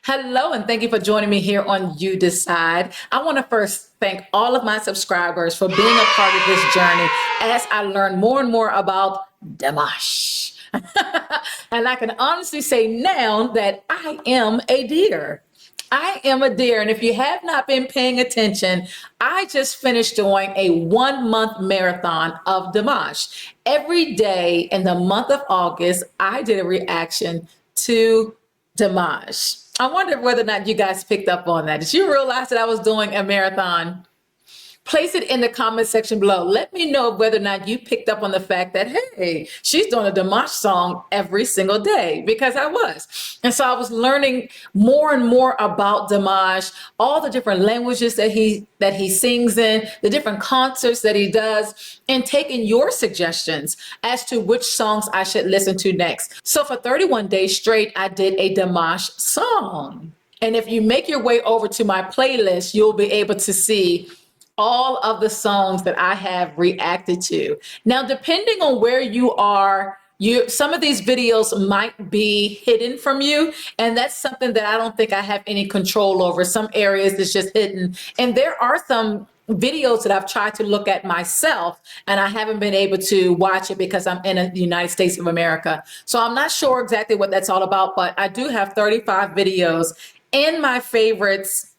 Hello, and thank you for joining me here on You Decide. I want to first thank all of my subscribers for being a part of this journey as I learn more and more about Dimash. And I can honestly say now that I am a deer. I am a deer. And if you have not been paying attention, I just finished doing a 1 month marathon of Dimash. Every day in the month of August, I did a reaction to Dimash. I wonder whether or not you guys picked up on that. Did you realize that I was doing a marathon? Place it in the comment section below. Let me know whether or not you picked up on the fact that, hey, she's doing a Dimash song every single day, because I was. And so I was learning more and more about Dimash, all the different languages that he sings in, the different concerts that he does, and taking your suggestions as to which songs I should listen to next. So for 31 days straight, I did a Dimash song. And if you make your way over to my playlist, you'll be able to see all of the songs that I have reacted to. Now, depending on where you are, some of these videos might be hidden from you, and that's something that I don't think I have any control over. Some areas it's just hidden, and there are some videos that I've tried to look at myself and I haven't been able to watch it because I'm in the United States of America. So I'm not sure exactly what that's all about, but I do have 35 videos in my favorites,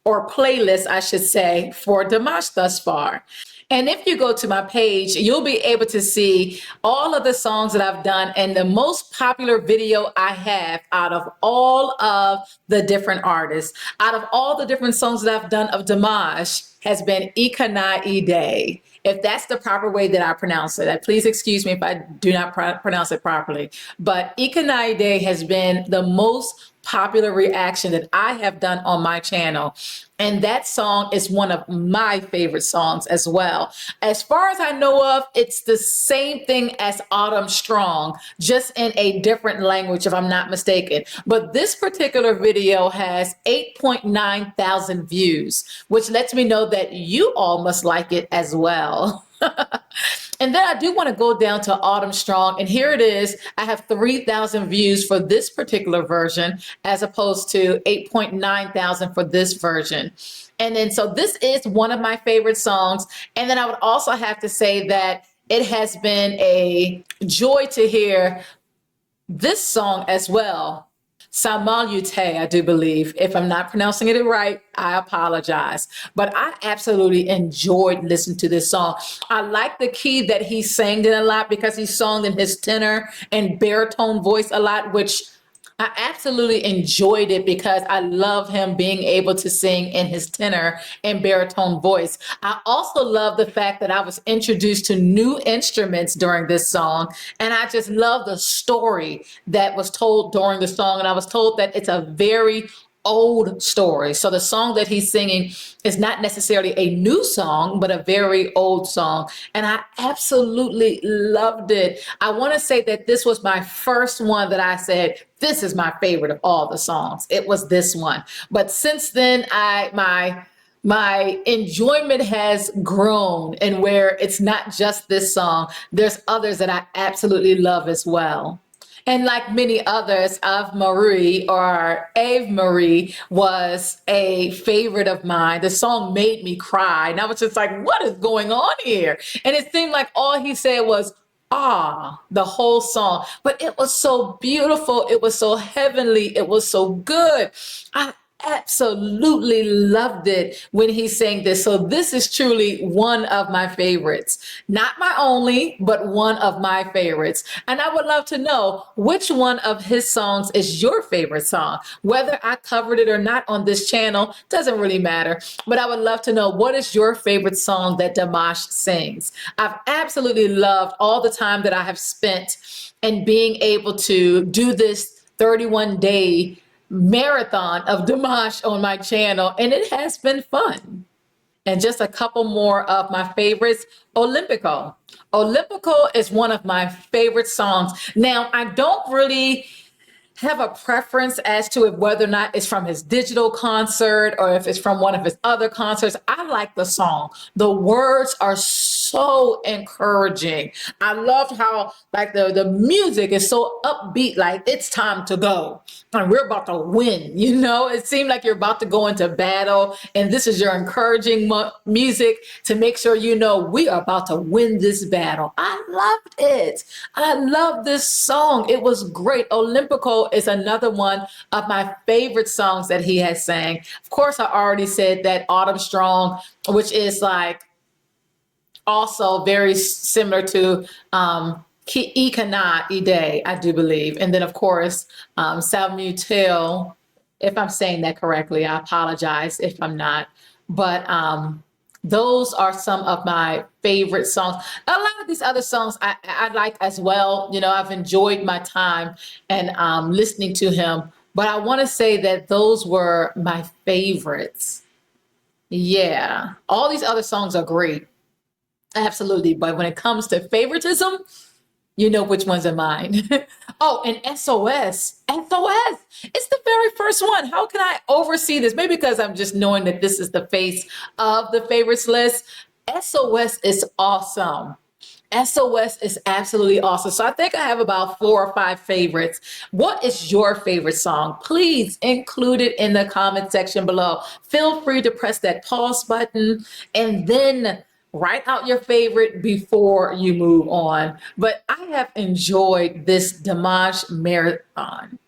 or playlist, I should say, for Dimash thus far. And if you go to my page, you'll be able to see all of the songs that I've done, and the most popular video I have out of all of the different artists, out of all the different songs that I've done of Dimash, has been Itsallmeiam. If that's the proper way that I pronounce it. Please excuse me if I do not pronounce it properly. But Itsallmeiam has been the most popular reaction that I have done on my channel. And that song is one of my favorite songs as well. As far as I know of, it's the same thing as Autumn Strong, just in a different language, if I'm not mistaken. But this particular video has 8.9 thousand views, which lets me know that you all must like it as well. And then I do want to go down to Autumn Strong, and here it is. I have 3,000 views for this particular version, as opposed to 8.9 thousand for this version. And then, so this is one of my favorite songs. And then I would also have to say that it has been a joy to hear this song as well. Salute, I do believe. If I'm not pronouncing it right, I apologize. But I absolutely enjoyed listening to this song. I like the key that he sang in a lot, because he sung in his tenor and baritone voice a lot, which I absolutely enjoyed it, because I love him being able to sing in his tenor and baritone voice. I also love the fact that I was introduced to new instruments during this song, and I just love the story that was told during the song. And I was told that it's a very old story. So the song that he's singing is not necessarily a new song, but a very old song. And I absolutely loved it. I want to say that this was my first one that I said, this is my favorite of all the songs. It was this one. But since then, my enjoyment has grown, and where it's not just this song, there's others that I absolutely love as well. And like many others, Ave Marie, or Ave Marie, was a favorite of mine. The song made me cry. And I was just like, what is going on here? And it seemed like all he said was, ah, the whole song. But it was so beautiful. It was so heavenly. It was so good. I absolutely loved it when he sang this. So this is truly one of my favorites. Not my only, but one of my favorites. And I would love to know which one of his songs is your favorite song. Whether I covered it or not on this channel doesn't really matter. But I would love to know, what is your favorite song that Dimash sings? I've absolutely loved all the time that I have spent in being able to do this 31-day marathon of Dimash on my channel, and it has been fun. And just a couple more of my favorites. Olympico. Olympico is one of my favorite songs. Now, I don't really have a preference as to whether or not it's from his digital concert or if it's from one of his other concerts. I like the song. The words are so encouraging. I loved how like the music is so upbeat, like it's time to go and we're about to win. You know, it seemed like you're about to go into battle, and this is your encouraging music to make sure you know we are about to win this battle. I loved it. I love this song. It was great. Olympico is another one of my favorite songs that he has sang. Of course, I already said that Autumn Strong, which is like also very similar to Ikana Ide, I do believe. And then, of course, Salmutel, if I'm saying that correctly, I apologize if I'm not. But those are some of my favorite songs. A lot of these other songs I like as well. You know, I've enjoyed my time and listening to him. But I want to say that those were my favorites. Yeah, all these other songs are great. Absolutely. But when it comes to favoritism, you know which ones are mine. Oh, and SOS. SOS. It's the very first one. How can I oversee this? Maybe because I'm just knowing that this is the face of the favorites list. SOS is awesome. SOS is absolutely awesome. So I think I have about 4 or 5 favorites. What is your favorite song? Please include it in the comment section below. Feel free to press that pause button and then write out your favorite before you move on. But I have enjoyed this Dimash Marathon.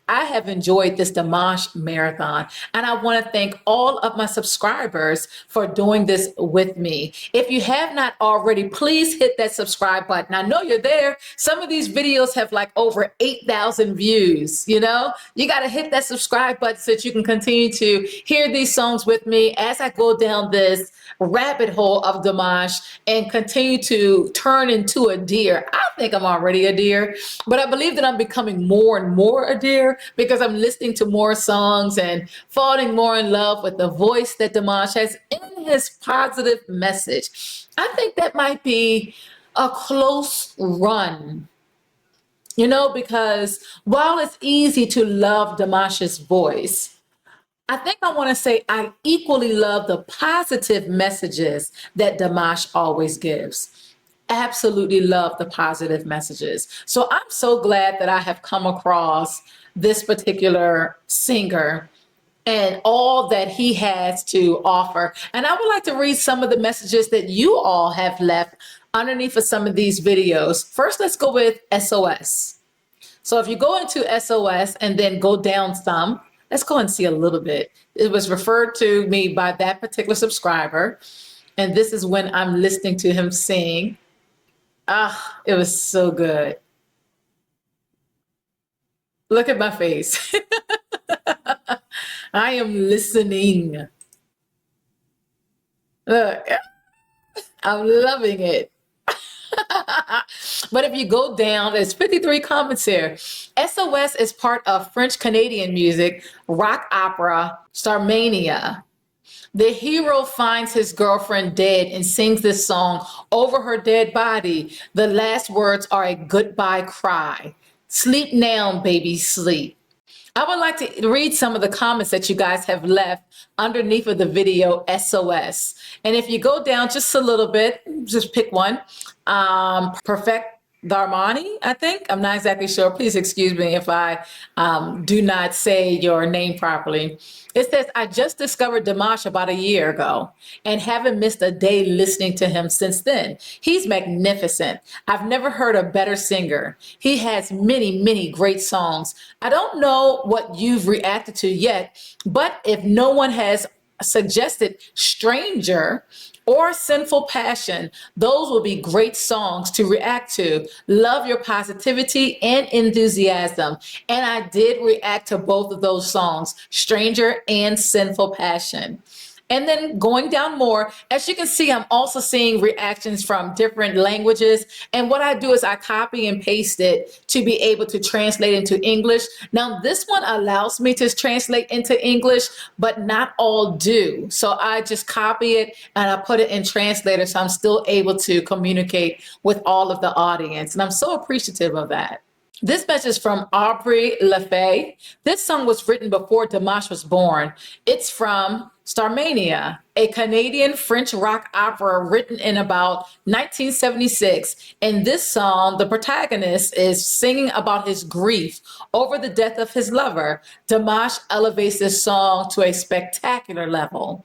I have enjoyed this Dimash Marathon, and I want to thank all of my subscribers for doing this with me. If you have not already, please hit that subscribe button. I know you're there. Some of these videos have like over 8,000 views, you know? You got to hit that subscribe button so that you can continue to hear these songs with me as I go down this rabbit hole of Dimash and continue to turn into a deer. I think I'm already a deer, but I believe that I'm becoming more and more a deer because I'm listening to more songs and falling more in love with the voice that Dimash has in his positive message. I think that might be a close run, you know, because while it's easy to love Dimash's voice, I think I want to say I equally love the positive messages that Dimash always gives. Absolutely love the positive messages. So I'm so glad that I have come across this particular singer and all that he has to offer. And I would like to read some of the messages that you all have left underneath of some of these videos. First, let's go with SOS. So if you go into SOS and then go down some, let's go and see a little bit. It was referred to me by that particular subscriber. And this is when I'm listening to him sing. Ah, it was so good. Look at my face. I am listening. Look, I'm loving it. But if you go down, there's 53 comments here. SOS is part of French Canadian music, rock opera, Starmania. The hero finds his girlfriend dead and sings this song over her dead body. The last words are a goodbye cry. Sleep now, baby, sleep. I would like to read some of the comments that you guys have left underneath of the video SOS. And if you go down just a little bit, just pick one. Perfect Darmani, I think. I'm not exactly sure. Please excuse me if I do not say your name properly. It says, I just discovered Dimash about a year ago and haven't missed a day listening to him since then. He's magnificent. I've never heard a better singer. He has many, many great songs. I don't know what you've reacted to yet, but if no one has suggested Stranger or Sinful Passion, those will be great songs to react to. Love your positivity and enthusiasm. And I did react to both of those songs, Stranger and Sinful Passion. And then going down more, as you can see, I'm also seeing reactions from different languages. And what I do is I copy and paste it to be able to translate into English. Now, this one allows me to translate into English, but not all do. So I just copy it and I put it in translator. So I'm still able to communicate with all of the audience. And I'm so appreciative of that. This message is from Aubrey LaFay. This song was written before Dimash was born. It's from Starmania, a Canadian French rock opera written in about 1976. In this song, the protagonist is singing about his grief over the death of his lover. Dimash elevates this song to a spectacular level.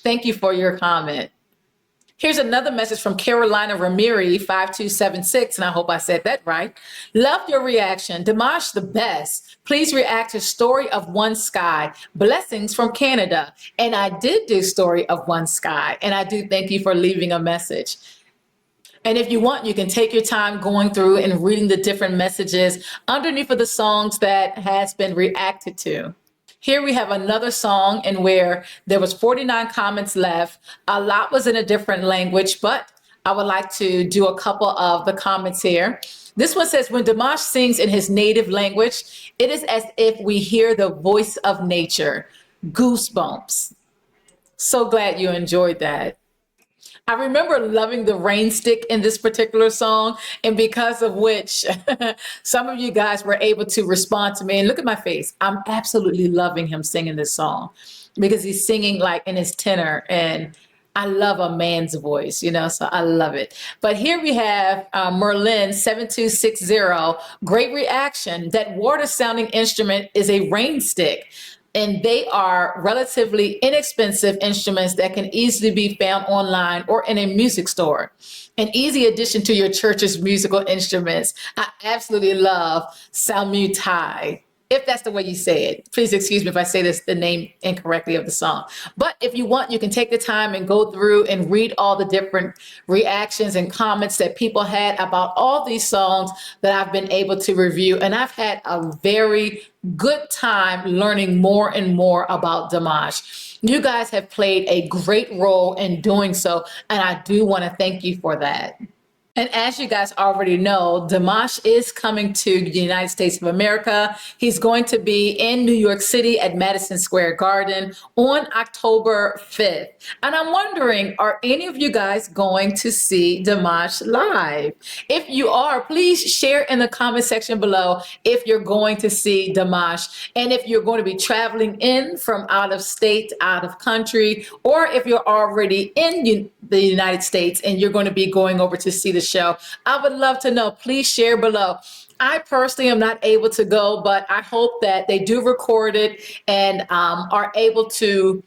Thank you for your comment. Here's another message from Carolina Ramiri 5276, and I hope I said that right. Love your reaction. Dimash the best. Please react to Story of One Sky. Blessings from Canada. And I did do Story of One Sky, and I do thank you for leaving a message. And if you want, you can take your time going through and reading the different messages underneath of the songs that has been reacted to. Here we have another song in where there was 49 comments left. A lot was in a different language, but I would like to do a couple of the comments here. This one says, when Dimash sings in his native language, it is as if we hear the voice of nature. Goosebumps. So glad you enjoyed that. I remember loving the rain stick in this particular song, and because of which some of you guys were able to respond to me. And look at my face. I'm absolutely loving him singing this song because he's singing like in his tenor, and I love a man's voice, you know, so I love it. But here we have Merlin 7260. Great reaction. That water sounding instrument is a rain stick. And they are relatively inexpensive instruments that can easily be found online or in a music store. An easy addition to your church's musical instruments. I absolutely love Salmutai, if that's the way you say it. Please excuse me if I say the name incorrectly of the song. But if you want, you can take the time and go through and read all the different reactions and comments that people had about all these songs that I've been able to review. And I've had a very good time learning more and more about Dimash. You guys have played a great role in doing so, and I do want to thank you for that. And as you guys already know, Dimash is coming to the United States of America. He's going to be in New York City at Madison Square Garden on October 5th. And I'm wondering, are any of you guys going to see Dimash live? If you are, please share in the comment section below if you're going to see Dimash, and if you're going to be traveling in from out of state, out of country, or if you're already in the United States and you're going to be going over to see the show. I would love to know. Please share below. I personally am not able to go, but I hope that they do record it and are able to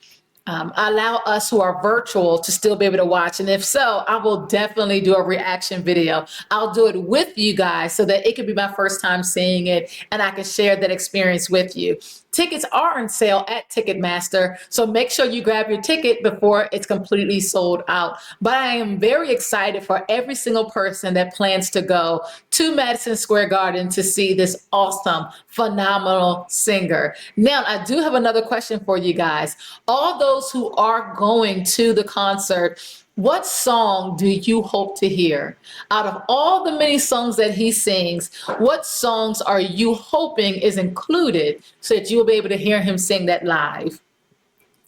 allow us who are virtual to still be able to watch. And if so, I will definitely do a reaction video. I'll do it with you guys so that it could be my first time seeing it and I can share that experience with you. Tickets are on sale at Ticketmaster, so make sure you grab your ticket before it's completely sold out. But I am very excited for every single person that plans to go to Madison Square Garden to see this awesome, phenomenal singer. Now, I do have another question for you guys. All those who are going to the concert, what song do you hope to hear? Out of all the many songs that he sings, what songs are you hoping is included so that you'll be able to hear him sing that live?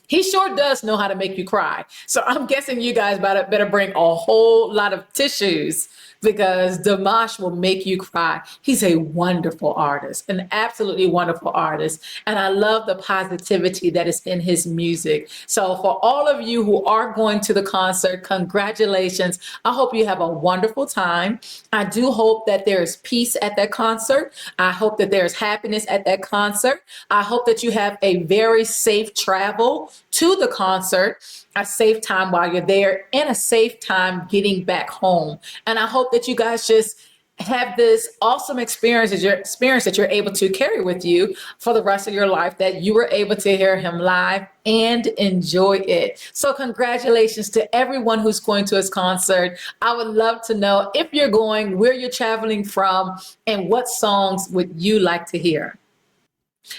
He sure does know how to make you cry. So I'm guessing you guys better bring a whole lot of tissues because Dimash will make you cry. He's a wonderful artist, an absolutely wonderful artist. And I love the positivity that is in his music. So for all of you who are going to the concert, congratulations. I hope you have a wonderful time. I do hope that there is peace at that concert. I hope that there's happiness at that concert. I hope that you have a very safe travel to the concert, a safe time while you're there, and a safe time getting back home. And I hope that you guys just have this awesome experience that you're able to carry with you for the rest of your life, that you were able to hear him live and enjoy it. So congratulations to everyone who's going to his concert. I would love to know if you're going, where you're traveling from, and what songs would you like to hear.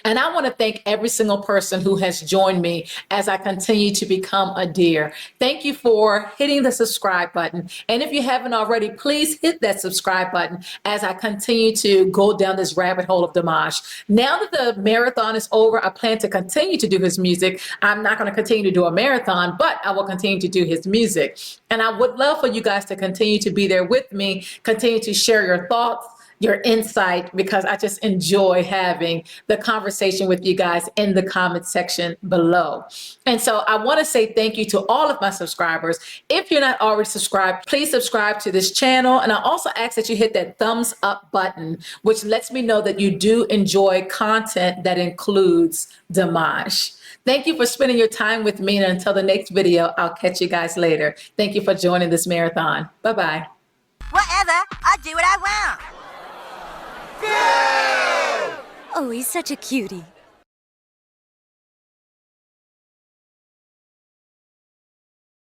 And I want to thank every single person who has joined me as I continue to become a dear. Thank you for hitting the subscribe button. And if you haven't already, please hit that subscribe button as I continue to go down this rabbit hole of Dimash. Now that the marathon is over, I plan to continue to do his music. I'm not going to continue to do a marathon, but I will continue to do his music. And I would love for you guys to continue to be there with me, continue to share your thoughts, your insight, because I just enjoy having the conversation with you guys in the comment section below. And so I want to say thank you to all of my subscribers. If you're not already subscribed, please subscribe to this channel. And I also ask that you hit that thumbs up button, which lets me know that you do enjoy content that includes Dimash. Thank you for spending your time with me. And until the next video, I'll catch you guys later. Thank you for joining this marathon. Bye-bye. Whatever, I do what I want. Oh, he's such a cutie.